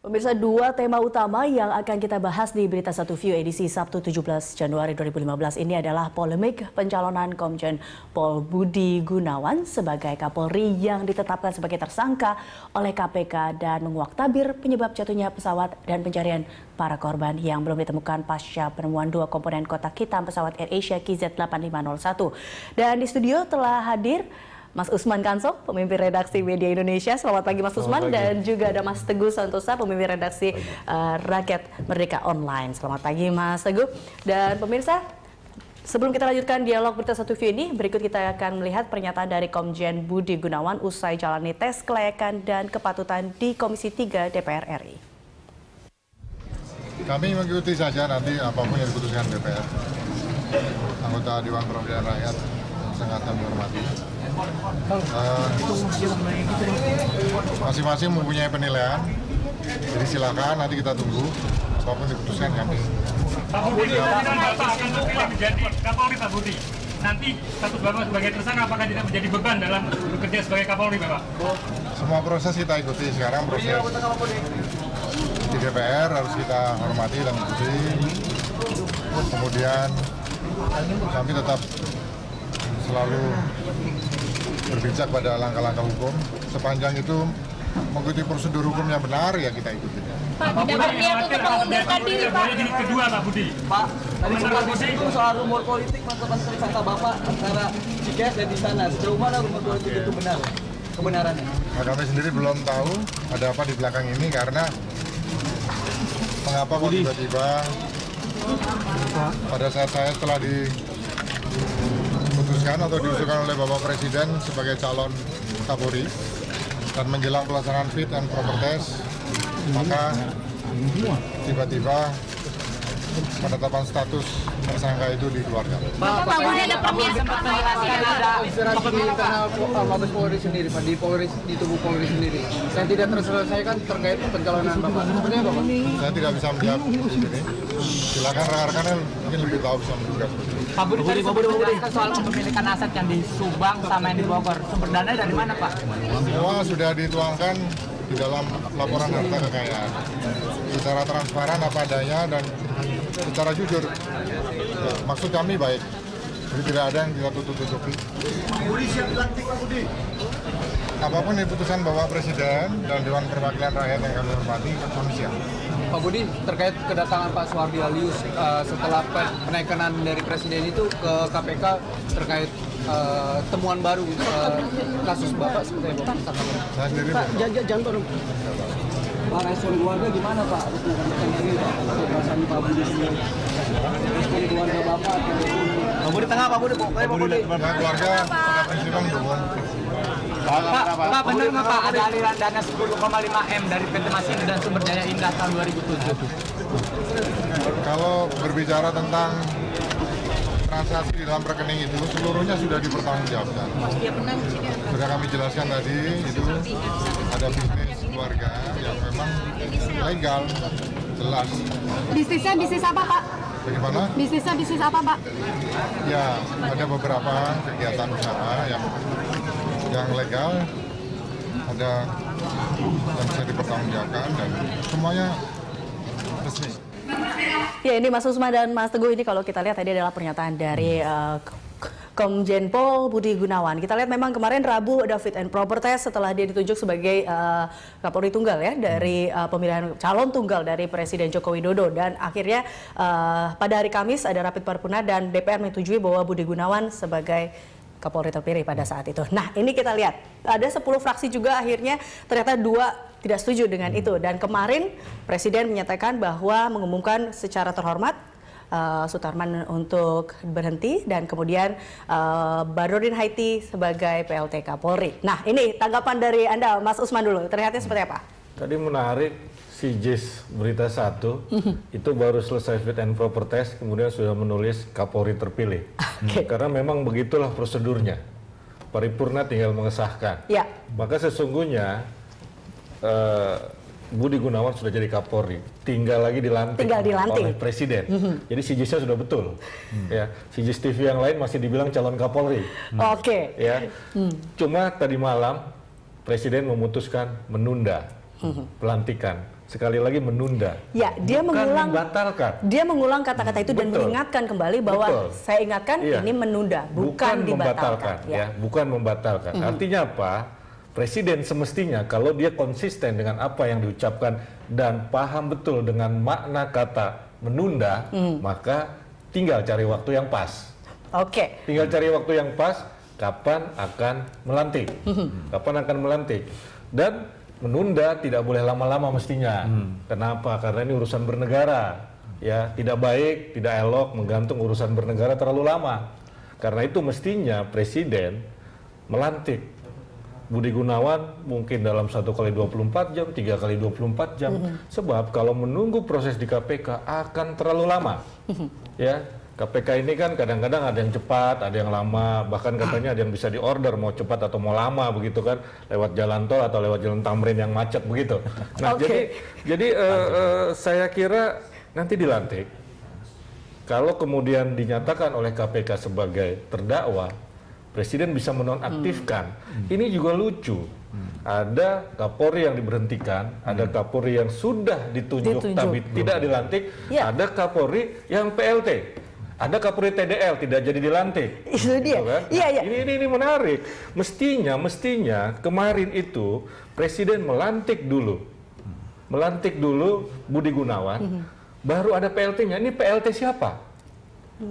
Pemirsa, dua tema utama yang akan kita bahas di Berita Satu View edisi Sabtu 17 Januari 2015 ini adalah polemik pencalonan Komjen Pol Budi Gunawan sebagai Kapolri yang ditetapkan sebagai tersangka oleh KPK dan menguak tabir penyebab jatuhnya pesawat dan pencarian para korban yang belum ditemukan pasca penemuan dua komponen kotak hitam pesawat AirAsia KZ8501. Dan di studio telah hadir Mas Usman Kansong, pemimpin redaksi Media Indonesia. Selamat pagi Mas Usman. Dan juga ada Mas Teguh Santosa, pemimpin redaksi Rakyat Merdeka Online. Selamat pagi Mas Teguh. Dan pemirsa, sebelum kita lanjutkan dialog Berita Satu View ini, berikut kita akan melihat pernyataan dari Komjen Budi Gunawan usai jalani tes kelayakan dan kepatutan di Komisi 3 DPR RI. Kami mengikuti saja nanti apapun yang diputuskan DPR. Anggota Dewan Perwakilan Rakyat sangat kami hormati. Masing-masing mempunyai penilaian, jadi silakan nanti kita tunggu apapun diputuskan kami. Pak Budi, Bapak akan terpilih menjadi Kapolri Pak Budi. Nanti status Bapak sebagai tersangka apakah tidak menjadi beban dalam bekerja sebagai Kapolri Bapak? Semua proses kita ikuti sekarang, proses di DPR harus kita hormati dan ikuti. Kemudian kami tetap selalu berpijak pada langkah-langkah hukum. Sepanjang itu mengikuti prosedur hukum yang benar, ya kita ikuti. Pak, tidak berniat untuk mengundurkan diri, Pak. Jadi kedua, Pak Budi. Pak, tadi sempat disinggung soal rumor politik mantan tersangka Bapak antara Cikes dan di sana. Sejauh mana rumor politik itu benar? Kebenarannya? Nah, kami sendiri belum tahu ada apa di belakang ini karena mengapa kok tiba-tiba pada saat saya telah diputuskan atau diusulkan oleh Bapak Presiden sebagai calon Kapolri dan menjelang pelaksanaan fit and proper test, maka tiba-tiba penetapan status tersangka itu dikeluarkan. Pak Budi ada permintaan karena Mabes Polri sendiri, Pak, di tubuh Polri sendiri, yang tidak terselesaikan terkait pencalonan Bapak. Seperti apa, Pak? Saya tidak bisa menjawab di sini. Silakan rekan-rekan mungkin lebih tahu bisa menduga. Pak Budi tadi menjelaskan soal kepemilikan aset yang di Subang sama yang di Bogor. Sumber dananya dari mana, Pak? Semua sudah dituangkan di dalam laporan harta kekayaan secara transparan apa adanya dan secara jujur. Maksud kami baik, jadi tidak ada yang kita tutup-tutupi. Apapun keputusan Bapak Presiden dan Dewan Perwakilan Rakyat yang kami hormati, kami siap. Pak Budi, terkait kedatangan Pak Suhardi Alyus setelah penaikan dari Presiden itu ke KPK terkait temuan baru kasus Bapak seperti apa? Saya sendiri Pak, jangan Pak, respon keluarga gimana Pak? Harus mengatakan diri Pak, perasaan Pak Budi sendiri. Respon keluarga Bapak, Pak Budi tengah, Pak Budi, pokoknya Pak Budi. keluarga pada prinsipnya mendukung. Pak, benar nggak Pak ada aliran dana 10,5 M dari PT Masindo dan Sumber Daya Indah tahun 2007? Kalau berbicara tentang transaksi di dalam rekening itu, seluruhnya sudah dipertanggungjawabkan. Sudah kami jelaskan tadi, itu ada bisnis keluarga yang memang legal, jelas. Bisnisnya bisnis apa, Pak? Bagaimana? Bisnisnya bisnis apa, Pak? Ya, ada beberapa kegiatan usaha yang legal, ada yang bisa dipertanggungjawabkan dan semuanya resmi. Ya, ini Mas Usman dan Mas Teguh, ini kalau kita lihat tadi adalah pernyataan dari Komjen Pol Budi Gunawan. Kita lihat memang kemarin Rabu ada fit and proper test setelah dia ditunjuk sebagai Kapolri tunggal ya dari pemilihan calon tunggal dari Presiden Joko Widodo, dan akhirnya pada hari Kamis ada rapid paripurna dan DPR menyetujui bahwa Budi Gunawan sebagai Kapolri terpilih pada saat itu. Nah, ini kita lihat ada 10 fraksi juga akhirnya ternyata 2 tidak setuju dengan itu, dan kemarin Presiden menyatakan bahwa mengumumkan secara terhormat Sutarman untuk berhenti dan kemudian Badrodin Haiti sebagai PLT Kapolri. Nah, ini tanggapan dari Anda Mas Usman dulu, terlihatnya seperti apa? Tadi menarik, si JIS Berita Satu itu baru selesai fit and proper test, kemudian sudah menulis Kapolri terpilih. Karena memang begitulah prosedurnya. Paripurna tinggal mengesahkan. Ya. Maka sesungguhnya Budi Gunawan sudah jadi Kapolri, tinggal lagi dilantik oleh Presiden. Jadi si JIS-nya sudah betul. Ya, si JIS TV yang lain masih dibilang calon Kapolri. Oke. Ya. Cuma tadi malam Presiden memutuskan menunda pelantikan. Sekali lagi menunda. Ya, dia bukan membatalkan. Dia mengulang kata-kata itu dan mengingatkan kembali bahwa saya ingatkan ini menunda, bukan dibatalkan. Ya, bukan membatalkan. Artinya apa? Presiden semestinya kalau dia konsisten dengan apa yang diucapkan dan paham betul dengan makna kata menunda, maka tinggal cari waktu yang pas. Oke. Tinggal cari waktu yang pas, kapan akan melantik. Kapan akan melantik. Dan menunda tidak boleh lama-lama mestinya. Kenapa? Karena ini urusan bernegara. Ya, tidak baik, tidak elok menggantung urusan bernegara terlalu lama. Karena itu mestinya presiden melantik Budi Gunawan mungkin dalam 1 kali 24 jam, 3 kali 24 jam. Sebab kalau menunggu proses di KPK akan terlalu lama. Ya, KPK ini kan kadang-kadang ada yang cepat, ada yang lama, bahkan katanya ada yang bisa diorder mau cepat atau mau lama begitu kan, lewat jalan tol atau lewat jalan Tamrin yang macet begitu. Nah, jadi saya kira nanti dilantik. Kalau kemudian dinyatakan oleh KPK sebagai terdakwa, Presiden bisa menonaktifkan. Ini juga lucu. Ada Kapolri yang diberhentikan, ada Kapolri yang sudah ditunjuk. Tapi tidak dilantik, ada Kapolri yang PLT. Ada Kapolri TDL tidak jadi dilantik. Itu dia. Gitu kan? Ini menarik. Mestinya kemarin itu Presiden melantik dulu Budi Gunawan, baru ada PLT-nya. Ini PLT siapa?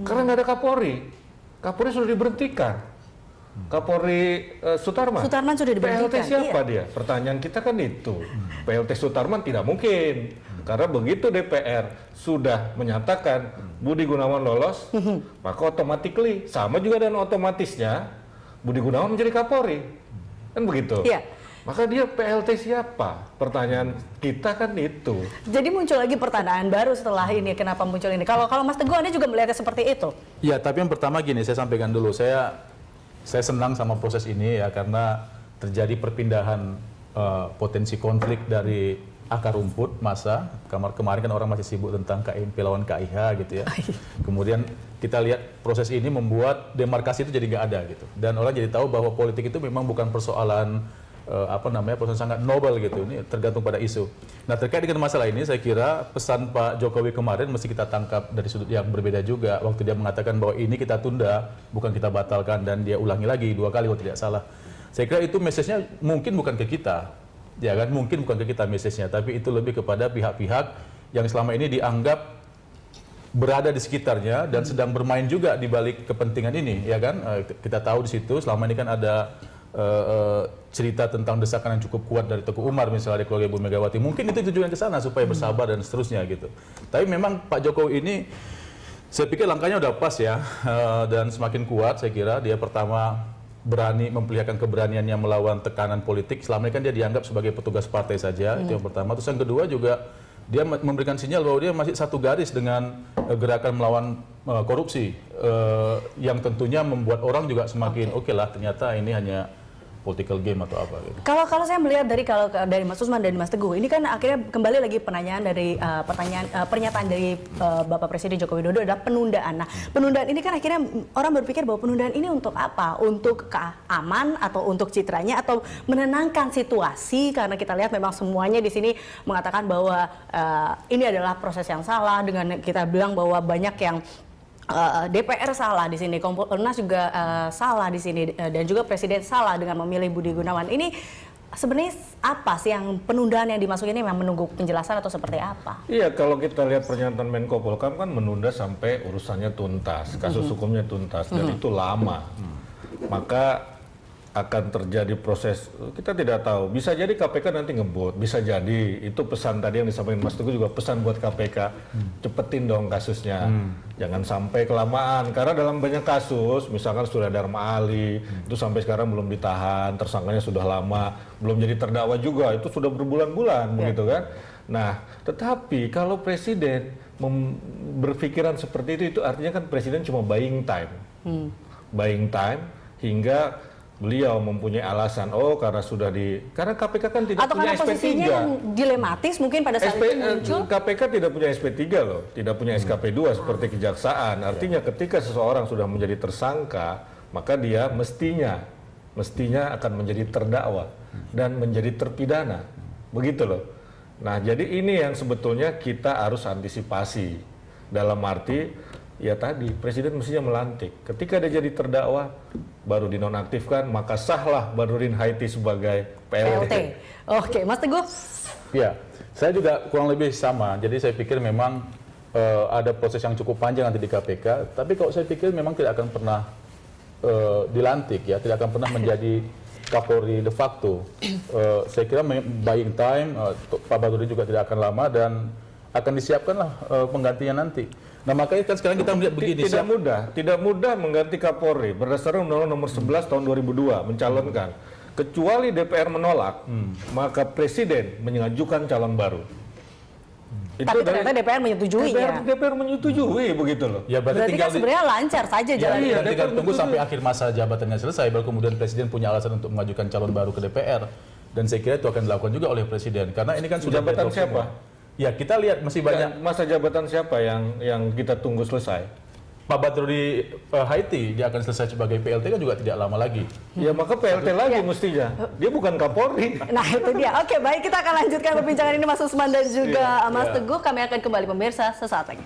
Karena nggak ada Kapolri. Kapolri sudah diberhentikan. Kapolri Sutarman. Sutarman sudah diberhentikan. PLT siapa dia? Pertanyaan kita kan itu. PLT Sutarman tidak mungkin. Karena begitu DPR sudah menyatakan Budi Gunawan lolos, maka otomatis sama juga dengan otomatisnya Budi Gunawan menjadi Kapolri. Kan begitu? Iya. Maka dia PLT siapa? Pertanyaan kita kan itu. Jadi muncul lagi pertanyaan baru setelah ini, kenapa muncul ini? Kalau Mas Teguh, Anda juga melihatnya seperti itu? Ya, tapi yang pertama gini, saya sampaikan dulu, saya senang sama proses ini ya, karena terjadi perpindahan potensi konflik dari akar rumput masa. Kemarin kan orang masih sibuk tentang KMP lawan KIH gitu ya. Kemudian kita lihat proses ini membuat demarkasi itu jadi nggak ada gitu. Dan orang jadi tahu bahwa politik itu memang bukan persoalan persoalan sangat nobel gitu. Ini tergantung pada isu. Nah, terkait dengan masalah ini saya kira pesan Pak Jokowi kemarin mesti kita tangkap dari sudut yang berbeda juga. Waktu dia mengatakan bahwa ini kita tunda, bukan kita batalkan, dan dia ulangi lagi 2 kali kalau tidak salah. Saya kira itu message-nya mungkin bukan ke kita. Ya kan, mungkin bukan ke kita message-nya, tapi itu lebih kepada pihak-pihak yang selama ini dianggap berada di sekitarnya dan sedang bermain juga di balik kepentingan ini, ya kan? Kita tahu di situ selama ini kan ada cerita tentang desakan yang cukup kuat dari Teguh Umar misalnya dari keluarga Ibu Megawati. Mungkin itu tujuan ke sana supaya bersabar dan seterusnya gitu. Tapi memang Pak Jokowi ini saya pikir langkahnya udah pas ya, dan semakin kuat saya kira. Dia pertama berani memperlihatkan keberaniannya melawan tekanan politik. Selama ini kan dia dianggap sebagai petugas partai saja, itu yang pertama. Terus yang kedua juga dia memberikan sinyal bahwa dia masih satu garis dengan gerakan melawan korupsi, yang tentunya membuat orang juga semakin oke lah, ternyata ini hanya political game atau apa gitu. Kalau saya melihat dari Mas Usman dan Mas Teguh, ini kan akhirnya kembali lagi pernyataan dari Bapak Presiden Joko Widodo adalah penundaan. Nah, penundaan ini kan akhirnya orang berpikir bahwa penundaan ini untuk apa? Untuk keamanan atau untuk citranya atau menenangkan situasi, karena kita lihat memang semuanya di sini mengatakan bahwa ini adalah proses yang salah, dengan kita bilang bahwa banyak yang DPR salah di sini, Kompolnas juga salah di sini, dan juga Presiden salah dengan memilih Budi Gunawan. Ini sebenarnya apa sih yang penundaan yang dimaksud ini, memang menunggu penjelasan atau seperti apa? Iya, kalau kita lihat pernyataan Menko Polhukam kan menunda sampai urusannya tuntas, kasus hukumnya tuntas, dan itu lama. Maka akan terjadi proses, kita tidak tahu. Bisa jadi KPK nanti ngebut, bisa jadi. Itu pesan tadi yang disampaikan Mas Teguh juga pesan buat KPK. Cepetin dong kasusnya. Jangan sampai kelamaan. Karena dalam banyak kasus, misalkan sudah Dharma Ali, itu sampai sekarang belum ditahan, tersangkanya sudah lama, belum jadi terdakwa juga, itu sudah berbulan-bulan, begitu kan. Nah, tetapi kalau Presiden berpikiran seperti itu artinya kan Presiden cuma buying time. Buying time hingga beliau mempunyai alasan, karena sudah karena KPK kan tidak atau punya karena SP3. posisinya yang dilematis mungkin pada saat itu muncul. KPK tidak punya SP3 loh, tidak punya SKP2 seperti kejaksaan. Artinya ketika seseorang sudah menjadi tersangka, maka dia mestinya akan menjadi terdakwa dan menjadi terpidana. begitu loh. Nah, jadi ini yang sebetulnya kita harus antisipasi. Dalam arti, ya tadi, Presiden mestinya melantik. Ketika dia jadi terdakwa, baru dinonaktifkan, maka sahlah Badrudin Haiti sebagai PLT. Oke, Mas Teguh. Ya, saya juga kurang lebih sama. Jadi saya pikir memang ada proses yang cukup panjang nanti di KPK. Tapi kalau saya pikir memang tidak akan pernah dilantik, ya, tidak akan pernah menjadi Kapolri de facto. Saya kira buying time, Pak Badrudin juga tidak akan lama dan akan disiapkanlah penggantinya nanti. Nah, makanya kan sekarang kita melihat begini. Tidak mudah mengganti Kapolri berdasarkan Undang-Undang Nomor 11 Tahun 2002 mencalonkan. Kecuali DPR menolak, maka Presiden mengajukan calon baru. Tapi ternyata DPR menyetujui ya. DPR menyetujui begitu loh. Ya, berarti kan sebenarnya lancar saja jalannya. Iya, tinggal tunggu sampai akhir masa jabatannya selesai, baru kemudian Presiden punya alasan untuk mengajukan calon baru ke DPR. Dan saya kira itu akan dilakukan juga oleh Presiden. Karena ini kan sudah jabatan siapa? Ya, kita lihat masih banyak. Masa jabatan siapa yang kita tunggu selesai? Pak Badrudin Haiti, dia akan selesai sebagai PLT kan juga tidak lama lagi. Ya, maka PLT lagi mestinya. Dia bukan Kapolri. Nah, itu dia. Oke, baik, kita akan lanjutkan perbincangan ini Mas Usman dan juga Mas Teguh. Kami akan kembali pemirsa sesaat lagi.